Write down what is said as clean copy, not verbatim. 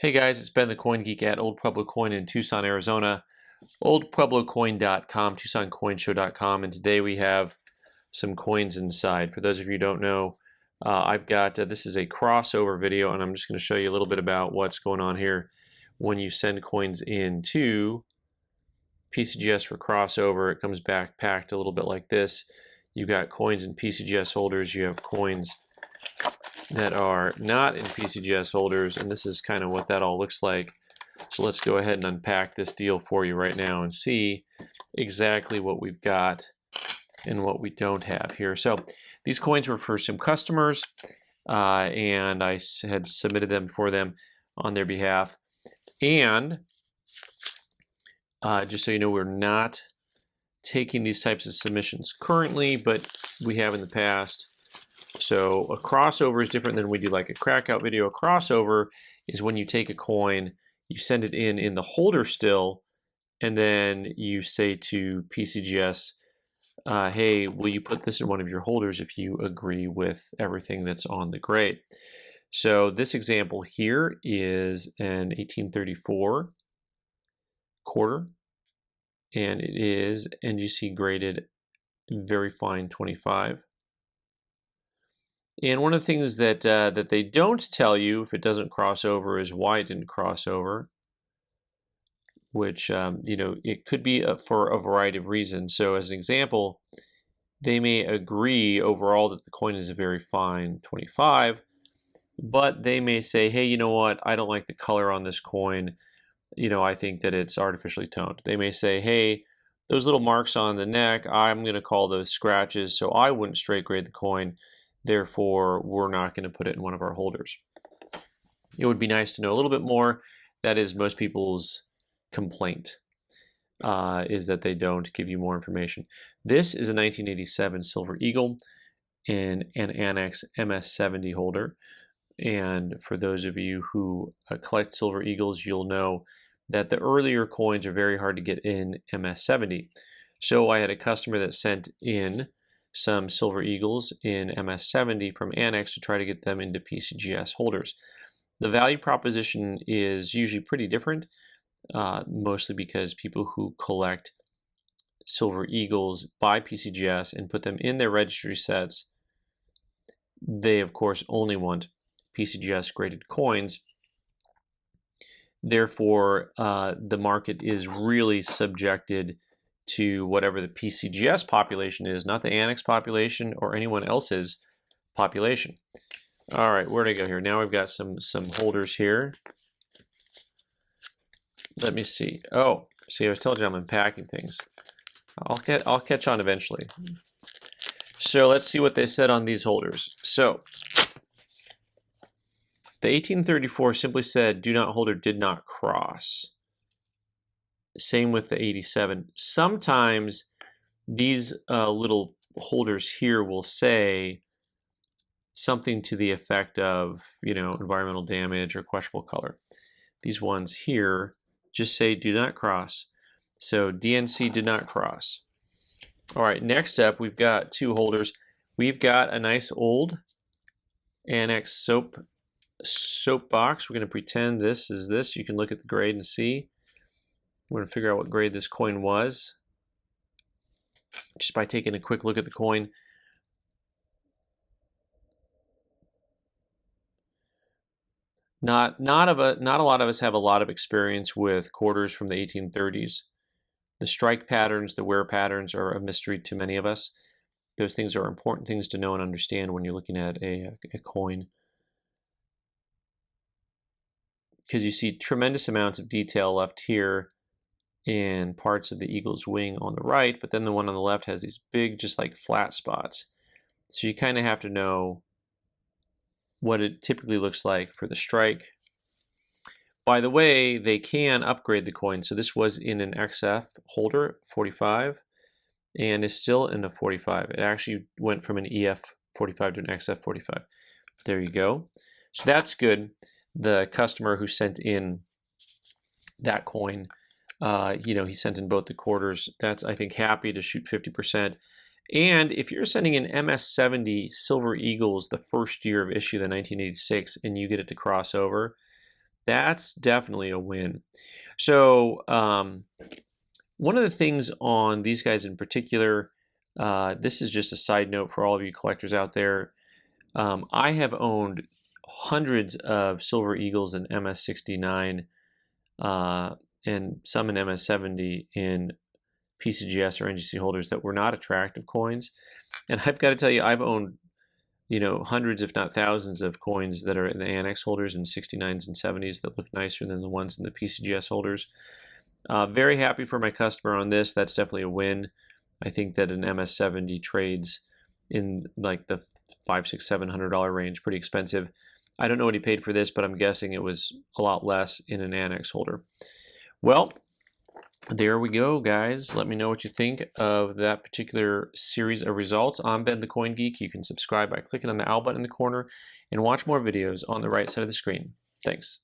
Hey guys, it's Ben the Coin Geek at Old Pueblo Coin in Tucson, Arizona, oldpueblocoin.com, tucsoncoinshow.com, and today we have some coins inside. For those of you who don't know, I've got, this is a crossover video, and I'm just going to show you a little bit about what's going on here when you send coins into PCGS for crossover. It comes back packed a little bit like this. You've got coins in PCGS holders, you have coins that are not in PCGS holders, and this is kind of what that all looks like. So let's go ahead and unpack this deal for you right now and see exactly what we've got and what we don't have here. So these coins were for some customers, and I had submitted them for them on their behalf. And just so you know, we're not taking these types of submissions currently, but we have in the past. So a crossover is different than we do like a crackout video. A crossover is when you take a coin, you send it in the holder still, and then you say to PCGS, hey, will you put this in one of your holders if you agree with everything that's on the grade? So this example here is an 1834 quarter, and it is NGC graded very fine 25. And one of the things that that they don't tell you if it doesn't cross over is why it didn't cross over, which you know, it could be for a variety of reasons. So as an example, they may agree overall that the coin is a very fine 25, but they may say, hey, you know what, I don't like the color on this coin. You know, I think that it's artificially toned. They may say, hey, those little marks on the neck, I'm going to call those scratches, so I wouldn't straight grade the coin. Therefore, we're not going to put it in one of our holders. It would be nice to know a little bit more. That is most people's complaint, is that they don't give you more information. This is a 1987 Silver Eagle in an Annex MS70 holder. And for those of you who collect Silver Eagles, you'll know that the earlier coins are very hard to get in MS70. So I had a customer that sent in some Silver Eagles in MS70 from Annex to try to get them into PCGS holders. The value proposition is usually pretty different, mostly because people who collect Silver Eagles buy PCGS and put them in their registry sets. They, of course, only want PCGS graded coins. Therefore, the market is really subjected to whatever the PCGS population is, not the Annex population or anyone else's population. All right, where'd I go here? Now we've got some holders here. Let me see. Oh, see, I was telling you I'm unpacking things. I'll catch on eventually. So let's see what they said on these holders. So the 1834 simply said, do not hold or did not cross. Same with the 87. Sometimes these little holders here will say something to the effect of, you know, environmental damage or questionable color. These ones here just say do not cross. So DNC did not cross. All right, next up, we've got two holders. We've got a nice old Annex soap box. We're going to pretend this is this. You can look at the grade and see. We're going to figure out what grade this coin was just by taking a quick look at the coin. Not a lot of us have a lot of experience with quarters from the 1830s. The strike patterns, the wear patterns are a mystery to many of us. Those things are important things to know and understand when you're looking at a coin, because you see tremendous amounts of detail left here in parts of the eagle's wing on the right, but then the one on the left has these big, just like flat spots. So you kind of have to know what it typically looks like for the strike. By the way, they can upgrade the coin. So this was in an XF holder, 45, and is still in a 45. It actually went from an EF 45 to an XF 45. There you go. So that's good. The customer who sent in that coin, you know, he sent in both the quarters. That's, I think, happy to shoot 50%. And if you're sending in MS70 Silver Eagles the first year of issue, the 1986, and you get it to cross over, That's definitely a win. So one of the things on these guys in particular, this is just a side note for all of you collectors out there. I have owned hundreds of Silver Eagles in MS69 and some in MS70 in PCGS or NGC holders that were not attractive coins. And I've got to tell you, I've owned hundreds, if not thousands, of coins that are in the annex holders in 69s and 70s that look nicer than the ones in the PCGS holders. Very happy for my customer on this. That's definitely a win. I think that an MS70 trades in like the $500, $600, $700 range, pretty expensive. I don't know what he paid for this, but I'm guessing it was a lot less in an annex holder. Well, there we go, guys. Let me know what you think of that particular series of results. I'm Ben the Coin Geek. You can subscribe by clicking on the owl button in the corner and watch more videos on the right side of the screen. Thanks.